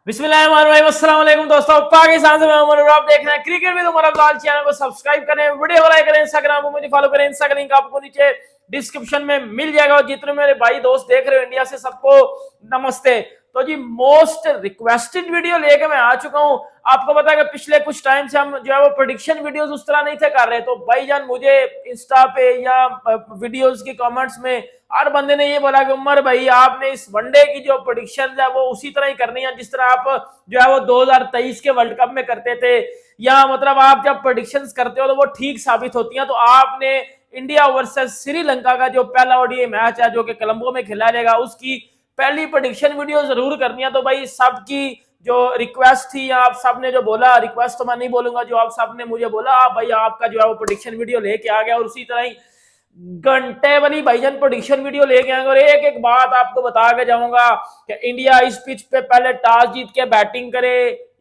बिस्मिल्लाहिर्रहमानिर्रहीम दोस्तों, पाकिस्तान से मैं उमर और आप देख रहे हैं क्रिकेट में तुम्हारा लाल। चैनल को सब्सक्राइब करें, वीडियो को लाइक करें, इंस्टाग्राम को मुझे फॉलो करें। इंस्टाग्राम लिंक आपको नीचे डिस्क्रिप्शन में मिल जाएगा। और जितने मेरे भाई दोस्त देख रहे हो इंडिया से, सबको नमस्ते। तो जी मोस्ट रिक्वेस्टेड वीडियो लेके मैं आ चुका हूं। आपको पता है कि पिछले कुछ टाइम से हम जो है वो प्रेडिक्शन वीडियोस उस तरह नहीं थे कर रहे, तो भाईजान मुझे इंस्टा पे या वीडियोस के कमेंट्स में हर बंदे ने ये बोला कि उमर भाई आपने इस वनडे की जो प्रेडिक्शन है वो उसी तरह ही करनी है जिस तरह आप जो है वो 2023 के वर्ल्ड कप में करते थे, या मतलब आप जब प्रेडिक्शंस करते हो तो वो ठीक साबित होती हैं। तो आपने इंडिया वर्सेस श्रीलंका का जो पहला ओडीआई मैच है जो कि कोलंबो में खेला जाएगा, उसकी पहली प्रेडिक्शन वीडियो जरूर करनी है। तो भाई सबकी जो रिक्वेस्ट थी, आप सबने जो बोला, रिक्वेस्ट तो मैं नहीं बोलूंगा, जो आप सबने मुझे बोला भाई आपका जो है वो प्रेडिक्शन वीडियो लेके आ गया, और उसी तरह ही घंटे वाली भाईजान प्रेडिक्शन वीडियो लेके आएंगे। और एक एक बात आपको बता के जाऊंगा कि इंडिया इस पिच पे पहले टॉस जीत के बैटिंग करे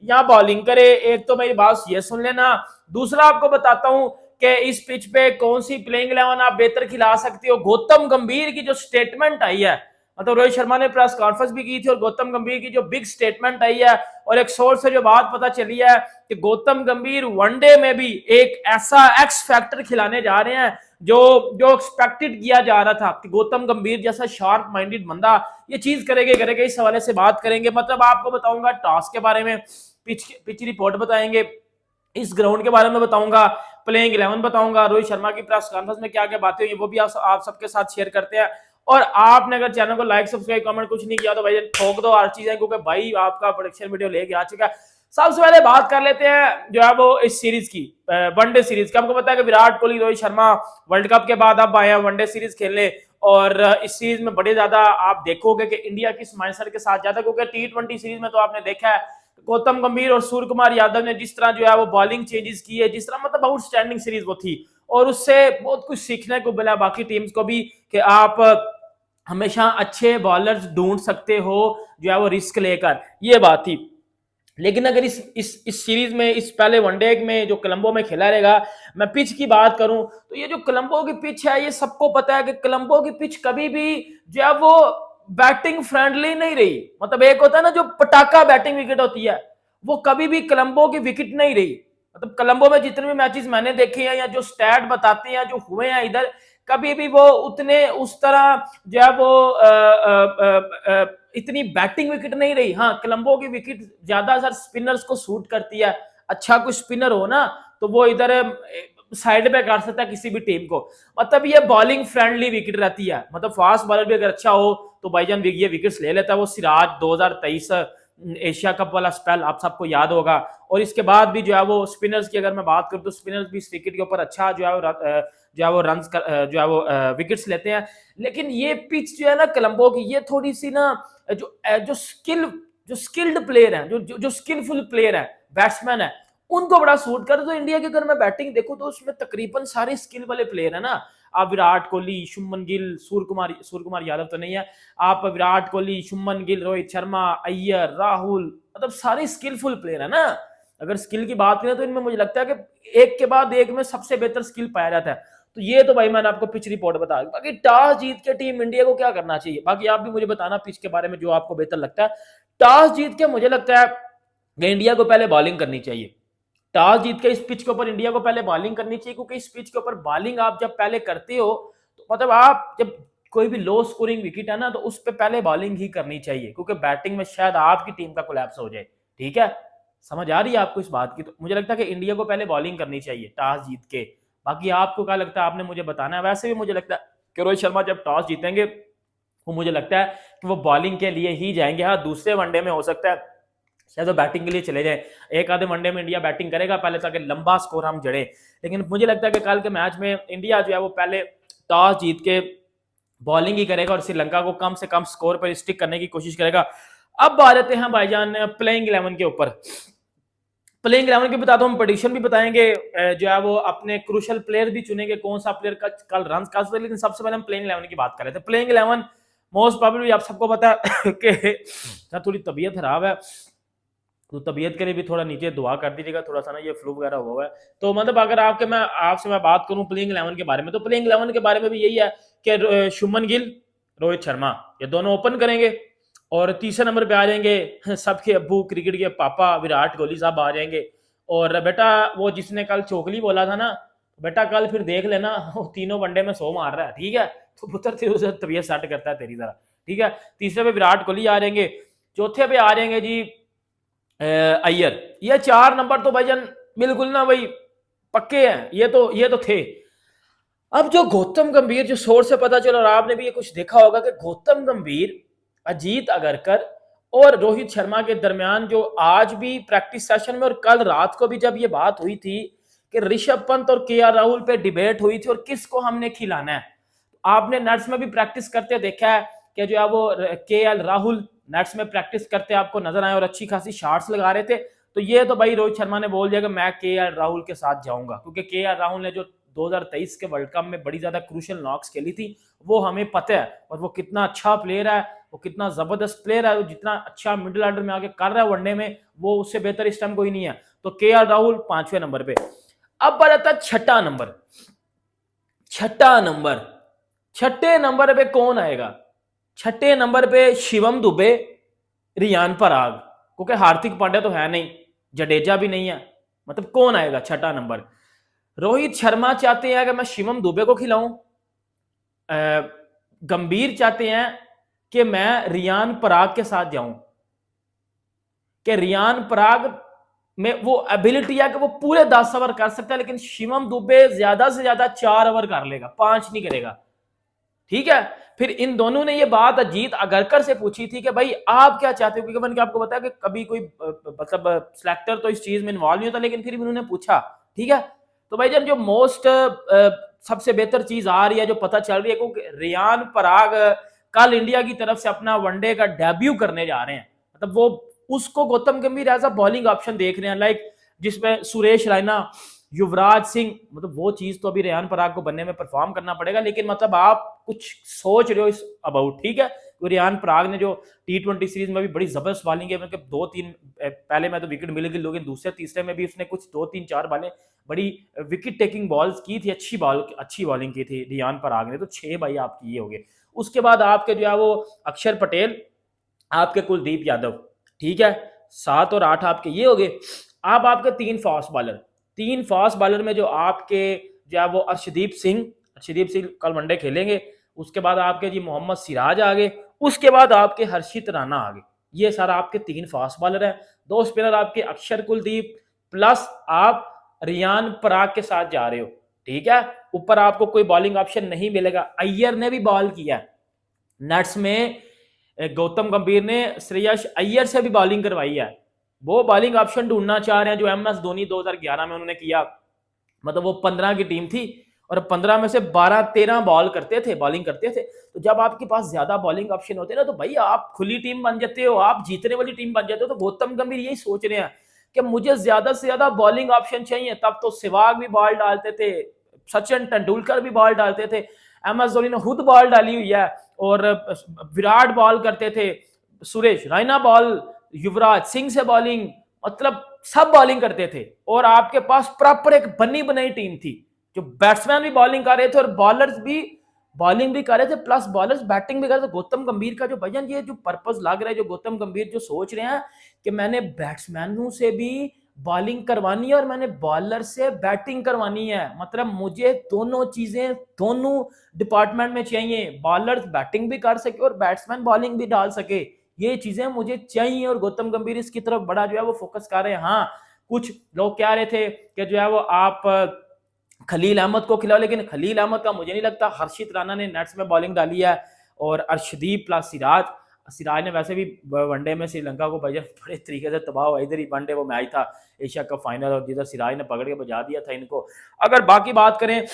या बॉलिंग करे। एक तो मेरी बात ये सुन लेना। दूसरा आपको बताता हूं कि इस पिच पे कौन सी प्लेइंग 11 आप बेहतर खिला सकते हो। गौतम गंभीर की जो स्टेटमेंट आई है, मतलब रोहित शर्मा ने प्रेस कॉन्फ्रेंस भी की थी, और गौतम गंभीर की जो बिग स्टेटमेंट आई है, और एक सोर्स से जो बात पता चली है कि गौतम गंभीर वनडे में भी एक ऐसा एक्स फैक्टर खिलाने जा रहे हैं जो जो एक्सपेक्टेड किया जा रहा था कि गौतम गंभीर जैसा शार्प माइंडेड बंदा ये चीज करेंगे। इस हवाले से बात करेंगे। मतलब आपको बताऊंगा टॉस के बारे में, पिच रिपोर्ट बताएंगे, इस ग्राउंड के बारे में बताऊंगा, प्लेइंग 11 बताऊंगा, रोहित शर्मा की प्रेस कॉन्फ्रेंस में क्या क्या बातें हुई वो भी आप सबके साथ शेयर करते हैं। और आपने अगर चैनल को लाइक सब्सक्राइब कमेंट कुछ नहीं किया तो भाई ठोक दो हर चीज है, क्योंकि भाई आपका प्रोडक्शन वीडियो लेके आ चुका है। सबसे पहले बात कर लेते हैं जो है वो इस सीरीज की, वनडे सीरीज की। आपको पता है कि विराट कोहली रोहित शर्मा वर्ल्ड कप के बाद अब आए हैं वनडे सीरीज खेलने, और इस सीरीज में बड़े ज्यादा आप देखोगे कि इंडिया किस माइंडसेट के साथ जाता है, क्योंकि T20 सीरीज में तो आपने देखा है गौतम गंभीर और सूर्य कुमार यादव ने जिस तरह जो है वो बॉलिंग चेंजेस की है, जिस तरह मतलब आउटस्टैंडिंग सीरीज वो थी, और उससे बहुत कुछ सीखने को मिला बाकी टीम्स को भी कि आप हमेशा अच्छे बॉलर्स ढूंढ सकते हो जो है वो रिस्क लेकर, ये बात थी। लेकिन अगर इस सीरीज में, इस पहले वनडे में जो कोलंबो में खेला रहेगा, मैं पिच की बात करूं तो ये जो कोलंबो की पिच है, ये सबको पता है कि कोलंबो की पिच कभी भी जो है वो बैटिंग फ्रेंडली नहीं रही। मतलब एक होता है ना जो पटाखा बैटिंग विकेट होती है, वो कभी भी कोलंबो की विकेट नहीं रही। मतलब कोलंबो में जितने भी मैचेस मैंने देखे हैं या जो स्टैट बताते हैं जो हुए हैं इधर, कभी भी वो उतने उस तरह जो है वो इतनी बैटिंग विकेट नहीं रही। हाँ, कोलंबो की विकेट ज्यादातर स्पिनर्स को सूट करती है। अच्छा कोई स्पिनर हो ना तो वो इधर साइड पे कर सकता है किसी भी टीम को। मतलब ये बॉलिंग फ्रेंडली विकेट रहती है। मतलब फास्ट बॉलर भी अगर अच्छा हो तो भाईजान ये विकेट्स ले लेता है। वो सिराज 2023 एशिया कप वाला स्पेल आप सबको याद होगा। और इसके बाद भी जो है वो स्पिनर्स की अगर मैं बात करूं तो स्पिनर्स भी इस विकेट के ऊपर अच्छा जो है वो रन जो है वो विकेट्स लेते हैं। लेकिन ये पिच जो है ना कोलंबो की, ये थोड़ी सी ना जो जो स्किल्ड प्लेयर है, जो स्किलफुल प्लेयर है, बैट्समैन है, उनको बड़ा सूट कर। तो इंडिया की अगर मैं बैटिंग देखूं तो उसमें तकरीबन सारे स्किल वाले प्लेयर है ना। आप विराट कोहली, शुभमन गिल, सूर्य कुमार यादव तो नहीं है, आप विराट कोहली, शुभमन गिल, रोहित शर्मा, अय्यर, राहुल, मतलब सारे स्किलफुल प्लेयर है ना। अगर स्किल की बात करें तो इनमें मुझे लगता है कि एक के बाद एक में सबसे बेहतर स्किल पाया जाता है। तो ये तो भाई मैंने आपको पिच रिपोर्ट बता दी। बाकी टॉस जीत के टीम इंडिया को क्या करना चाहिए, बाकी आप भी मुझे बताना पिच के बारे में जो आपको बेहतर लगता है। टॉस जीत के मुझे लगता है कि इंडिया को पहले बॉलिंग करनी चाहिए। टॉस जीत के इस पिच के ऊपर इंडिया को पहले बॉलिंग करनी चाहिए, क्योंकि इस पिच के ऊपर बॉलिंग आप जब पहले करते हो तो मतलब आप जब कोई भी लो स्कोरिंग विकेट है ना तो उस पर पहले बॉलिंग ही करनी चाहिए, क्योंकि बैटिंग में शायद आपकी टीम का कोलैप्स हो जाए। ठीक है, समझ आ रही है आपको इस बात की? तो मुझे लगता है कि इंडिया को पहले बॉलिंग करनी चाहिए टॉस जीत के। बाकी आपको क्या लगता है, आपने मुझे बताना है। वैसे भी मुझे लगता है कि रोहित शर्मा जब टॉस जीतेंगे वो मुझे लगता है कि वो बॉलिंग के लिए ही जाएंगे। हाँ, दूसरे वनडे में हो सकता है शायद वो बैटिंग के लिए चले जाए। एक आधे वनडे में इंडिया बैटिंग करेगा पहले ताकि लंबा स्कोर हम जड़े। लेकिन मुझे लगता है कि कल के मैच में इंडिया जो है वो पहले टॉस जीत के बॉलिंग ही करेगा और श्रीलंका को कम से कम स्कोर पर स्टिक करने की कोशिश करेगा। अब आ जाते हैं भाईजान प्लेइंग 11 के ऊपर। प्लेइंग 11 की बता दो, हम प्रेडिक्शन भी बताएंगे, जो है वो अपने क्रूशल प्लेयर भी चुनेंगे कौन सा प्लेयर का कल रन कर सकते। लेकिन सबसे पहले हम प्लेइंग 11 की बात कर रहे थे। प्लेइंग 11 मोस्ट प्रोबेबली आप सबको पता है कि थोड़ी तबीयत खराब है, तो तबीयत के लिए भी थोड़ा नीचे दुआ कर दीजिएगा। थोड़ा सा ना ये फ्लू वगैरह हुआ है। तो मतलब अगर आपसे मैं बात करूं प्लेइंग 11 के बारे में, तो प्लेइंग 11 के बारे में भी यही है कि शुभमन गिल, रोहित शर्मा, ये दोनों ओपन करेंगे। और तीसरे नंबर पे आ जाएंगे सबके अब्बू, क्रिकेट के पापा विराट कोहली साहब आ जाएंगे। और बेटा वो जिसने कल चोकली बोला था ना, बेटा कल फिर देख लेना वो तीनों वनडे में 100 मार रहा है, ठीक है। तो पुत्र तेरे उसे तबीयत सेट करता है तेरी तरह, ठीक है। तीसरे पे विराट कोहली आ जाएंगे, चौथे पे आ जाएंगे जी अय्यर। ये 4 नंबर तो भाईजान बिल्कुल ना भाई पक्के हैं, ये तो थे। अब जो गौतम गंभीर, जो सोर्स से पता चला और आपने भी ये कुछ देखा होगा कि गौतम गंभीर, अजीत अगरकर और रोहित शर्मा के दरमियान जो आज भी प्रैक्टिस सेशन में और कल रात को भी जब ये बात हुई थी कि ऋषभ पंत और केएल राहुल पे डिबेट हुई थी और किसको हमने खिलाना है। आपने नेट्स में भी प्रैक्टिस करते देखा है कि जो है वो केएल राहुल नेट्स में प्रैक्टिस करते आपको नजर आए और अच्छी खासी शॉट्स लगा रहे थे। तो ये तो भाई रोहित शर्मा ने बोल दिया कि मैं केएल राहुल के साथ जाऊंगा, क्योंकि केएल राहुल ने जो 2023 के वर्ल्ड कप में बड़ी ज्यादा क्रूशियल नॉक्स खेली थी वो हमें पता है, और वो कितना अच्छा प्लेयर है, वो कितना जबरदस्त प्लेयर है, वो जितना अच्छा मिडिल ऑर्डर में आके कर रहा है वनडे में, वो उससे बेहतर इस टाइम कोई नहीं है। तो केएल राहुल 5वें नंबर पे। अब बता छठा नंबर, छठे नंबर पे कौन आएगा? छठे नंबर पे शिवम दुबे, रियान पराग, क्योंकि हार्दिक पांड्या तो है नहीं, जडेजा भी नहीं है, मतलब कौन आएगा छठा नंबर? रोहित शर्मा चाहते हैं कि मैं शिवम दुबे को खिलाऊं, गंभीर चाहते हैं कि मैं रियान पराग के साथ जाऊं, कि रियान पराग में वो एबिलिटी है कि वो पूरे 10 ओवर कर सकता है, लेकिन शिवम दुबे ज्यादा से ज्यादा 4 ओवर कर लेगा, 5 नहीं करेगा, ठीक है। फिर इन दोनों ने ये बात अजीत अगरकर से पूछी थी कि भाई आप क्या चाहते हो, क्योंकि मैंने आपको बताया कि कभी कोई मतलब सिलेक्टर तो इस चीज में इन्वॉल्व नहीं होता, लेकिन फिर भी उन्होंने पूछा, ठीक है। तो भाई जब जो मोस्ट सबसे बेहतर चीज आ रही है, जो पता चल रही है, क्योंकि रियान पराग कल इंडिया की तरफ से अपना वनडे का डेब्यू करने जा रहे हैं, मतलब वो उसको गौतम गंभीर एज अ बॉलिंग ऑप्शन देख रहे हैं, लाइक जिसमें सुरेश रैना, युवराज सिंह, मतलब वो चीज तो अभी रेहान पराग को बनने में परफॉर्म करना पड़ेगा, लेकिन मतलब आप कुछ सोच रहे हो इस अबाउट, ठीक है। तो रेहान पराग ने जो T20 सीरीज में भी बड़ी जबरदस्त बॉलिंग है, मतलब 2-3 पहले में तो विकेट मिल गई, लेकिन दूसरे तीसरे में भी उसने कुछ 2-3-4 बॉलें बड़ी विकेट टेकिंग बॉल्स की थी, अच्छी बॉलिंग की थी रेहान पराग ने, तो 6 भाई आपकी ये हो गए। उसके बाद आपके जो है वो अक्षर पटेल, आपके कुलदीप यादव, ठीक है, 7 और 8 आपके ये हो गए। अब आपके 3 फास्ट बॉलर में जो आपके जो है वो अर्शदीप सिंह कल वनडे खेलेंगे, उसके बाद आपके जी मोहम्मद सिराज आ गए, उसके बाद आपके हर्षित राणा आ गए, ये सारा आपके 3 फास्ट बॉलर है। 2 स्पिनर आपके अक्षर कुलदीप प्लस आप रियान पराग के साथ जा रहे हो, ठीक है। ऊपर आपको कोई बॉलिंग ऑप्शन नहीं मिलेगा। अय्यर ने भी बॉल किया है नेट्स में, गौतम गंभीर ने श्रेयस अय्यर से भी बॉलिंग करवाई है, वो बॉलिंग ऑप्शन ढूंढना चाह रहे हैं जो एमएस धोनी 2011 में उन्होंने किया, मतलब वो 15 की टीम थी और 15 में से 12-13 बॉलिंग करते थे। तो जब आपके पास ज्यादा बॉलिंग ऑप्शन होते हैं ना, तो भाई आप खुली टीम बन जाते हो, आप जीतने वाली टीम बन जाते हो। तो गौतम गंभीर यही सोच रहे हैं कि मुझे ज्यादा से ज्यादा बॉलिंग ऑप्शन चाहिए। तब तो सहवाग भी बॉल डालते थे, सचिन तेंदुलकर भी बॉल डालते थे, एमएस धोनी ने खुद बॉल डाली हुई है, और विराट बॉल करते थे, सुरेश रैना बॉल, युवराज सिंह से बॉलिंग, मतलब सब बॉलिंग करते थे। और आपके पास प्रॉपर एक बनी बनाई टीम थी, जो बैट्समैन भी बॉलिंग कर रहे थे और बॉलर्स भी बॉलिंग भी कर रहे थे, प्लस बॉलर्स बैटिंग भी कर रहे थे। गौतम गंभीर का जो भजन, ये जो पर्पस लग रहा है, जो गौतम गंभीर जो सोच रहे हैं कि मैंने बैट्समैनों से भी बॉलिंग करवानी है और मैंने बॉलर से बैटिंग करवानी है, मतलब मुझे दोनों चीजें दोनों डिपार्टमेंट में चाहिए, बॉलर बैटिंग भी कर सके और बैट्समैन बॉलिंग भी डाल सके, ये चीजें मुझे चाहिए। और गौतम गंभीर इसकी तरफ बड़ा जो है वो फोकस कर रहे हैं। हाँ, कुछ लोग कह रहे थे कि जो है वो आप खलील अहमद को खिलाओ, लेकिन खलील अहमद का मुझे नहीं लगता। हर्षित राणा ने नेट्स में बॉलिंग डाली है, और अर्शदीप प्लस सिराज ने वैसे भी वनडे में श्रीलंका को बड़े तरीके से तबाह हुआ। इधर ही वनडे वो मैच था एशिया कप फाइनल, और जिधर सिराज ने पकड़ के बजा दिया था इनको। अगर बाकी बात करें,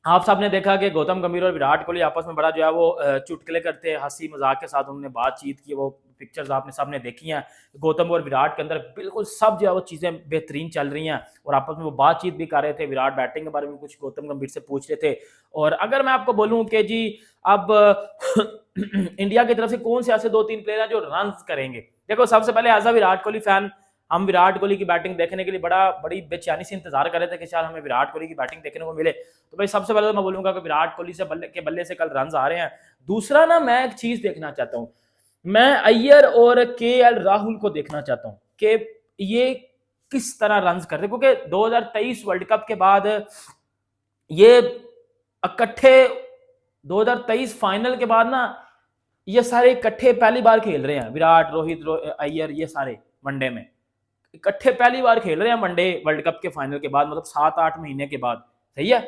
आप सबने देखा कि गौतम गंभीर और विराट कोहली आपस में बड़ा जो है वो चुटकुले करते हैं, हंसी मजाक के साथ उन्होंने बातचीत की, वो पिक्चर्स आपने सबने देखी हैं। गौतम और विराट के अंदर बिल्कुल सब जो है वो चीज़ें बेहतरीन चल रही हैं, और आपस में वो बातचीत भी कर रहे थे। विराट बैटिंग के बारे में कुछ गौतम गंभीर से पूछ रहे थे। और अगर मैं आपको बोलूं कि जी अब इंडिया की तरफ से कौन से ऐसे 2-3 प्लेयर हैं जो रन करेंगे, देखो सबसे पहले as a Virat Kohli fan, हम विराट कोहली की बैटिंग देखने के लिए बड़ी बेचैनी से इंतजार कर रहे थे कि शायद हमें विराट कोहली की बैटिंग देखने को मिले। तो भाई सबसे पहले तो मैं बोलूंगा कि विराट कोहली से बल्ले से कल रन आ रहे हैं। दूसरा ना, मैं एक चीज देखना चाहता हूँ, मैं अय्यर और केएल राहुल को देखना चाहता हूं कि ये किस तरह रन करते, क्योंकि 2023 वर्ल्ड कप के बाद ये इकट्ठे 2023 फाइनल के बाद ना ये सारे इकट्ठे पहली बार खेल रहे हैं। विराट, रोहित, अय्यर, ये सारे वनडे में इकट्ठे पहली बार खेल रहे हैं वनडे वर्ल्ड कप के फाइनल के बाद, मतलब 7-8 महीने के बाद। सही है,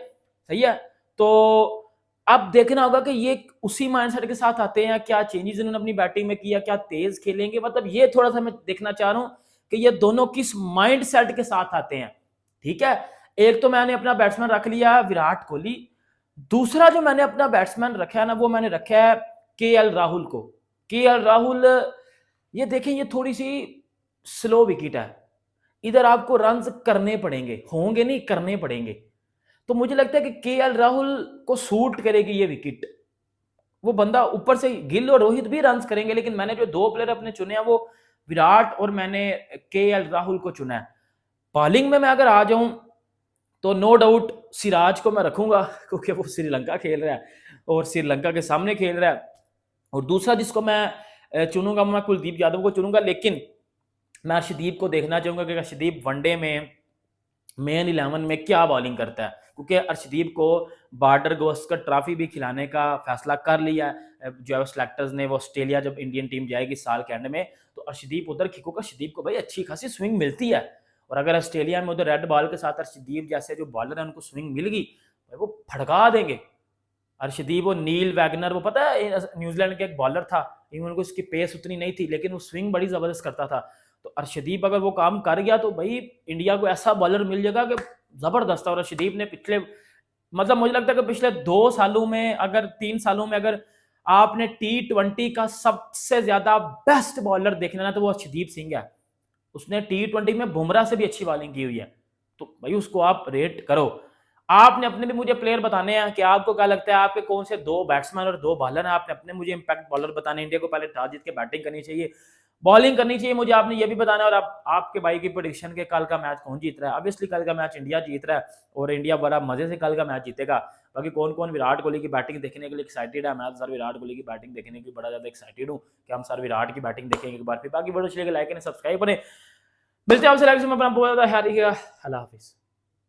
सही है। तो अब देखना होगा कि ये उसी माइंडसेट के साथ आते हैं, क्या चेंजेस इन्होंने अपनी बैटिंग में किया, क्या तेज खेलेंगे, मतलब ये थोड़ा सा मैं देखना चाह रहा हूं कि ये दोनों किस माइंडसेट के साथ आते हैं। ठीक है, एक तो मैंने अपना बैट्समैन रख लिया विराट कोहली, दूसरा जो मैंने अपना बैट्समैन रखा है ना, वो मैंने रखा है केएल राहुल को। केएल राहुल, ये देखें, ये थोड़ी सी स्लो विकेट है, इधर आपको रन करने पड़ेंगे, होंगे नहीं, करने पड़ेंगे। तो मुझे लगता है कि केएल राहुल को सूट करेगी ये विकेट। वो बंदा ऊपर से गिल और रोहित भी रन करेंगे, लेकिन मैंने जो दो प्लेयर अपने चुने हैं वो विराट और मैंने केएल राहुल को चुना है। बॉलिंग में मैं अगर आ जाऊं तो नो डाउट सिराज को मैं रखूंगा, क्योंकि वो श्रीलंका खेल रहा है और श्रीलंका के सामने खेल रहा है। और दूसरा जिसको मैं चुनूंगा, मैं कुलदीप यादव को चुनूंगा, लेकिन मैं अर्शदीप को देखना चाहूंगा कि अर्शदीप वनडे में मेन 11 में क्या बॉलिंग करता है, क्योंकि अर्शदीप को बॉर्डर गावस्कर ट्रॉफी भी खिलाने का फैसला कर लिया है जो सिलेक्टर्स ने। वो ऑस्ट्रेलिया जब इंडियन टीम जाएगी साल के एंड में, तो अर्शदीप उधर खिकोगा। अर्शदीप को भाई अच्छी खासी स्विंग मिलती है, और अगर ऑस्ट्रेलिया में उधर रेड बॉल के साथ अर्शदीप जैसे जो बॉलर है उनको स्विंग मिल गई, भाई वो फड़का देंगे। अर्शदीप और नील वैगनर, वो पता है न्यूजीलैंड के एक बॉलर था, इवन उनको इसकी पेस उतनी नहीं थी, लेकिन वो स्विंग बड़ी जबरदस्त करता था। तो अर्शदीप अगर वो काम कर गया तो भाई इंडिया को ऐसा बॉलर मिल जाएगा कि जबरदस्त। और अर्शदीप ने पिछले, मतलब मुझे लगता है कि पिछले 2 सालों में, अगर 3 सालों में, अगर आपने T20 का सबसे ज्यादा बेस्ट बॉलर देखना ना, तो वो अर्शदीप सिंह है। उसने T20 में बुमराह से भी अच्छी बॉलिंग की हुई है, तो भाई उसको आप रेट करो। आपने अपने भी मुझे प्लेयर बताने हैं कि आपको क्या लगता है, आपके कौन से 2 बैट्समैन और 2 बॉलर हैं। आपने अपने मुझे इंपैक्ट बॉलर बताने, इंडिया को पहले टॉस जीत के बैटिंग करनी चाहिए, बॉलिंग करनी चाहिए, मुझे आपने ये भी बताना है। और आपके भाई की प्रेडिक्शन के कल का मैच कौन जीत रहा है। ऑब्वियसली कल का मैच इंडिया जीत रहा है और इंडिया बड़ा मजे से कल का मैच जीतेगा। बाकी कौन कौन विराट कोहली की बैटिंग देखने के लिए एक्साइटेड है, मैं सर विराट कोहली की बैटिंग देखने के लिए बड़ा ज्यादा एक्साइटेड हूँ कि हम सर विराट की बैटिंग देखेंगे एक बार फिर। बाकी वीडियो अच्छी लगे लाइक करें, सब्सक्राइब करें। मिलते हैं आपसे लाइक में, अपना बहुत ज्यादा अल्लाह हाफिज।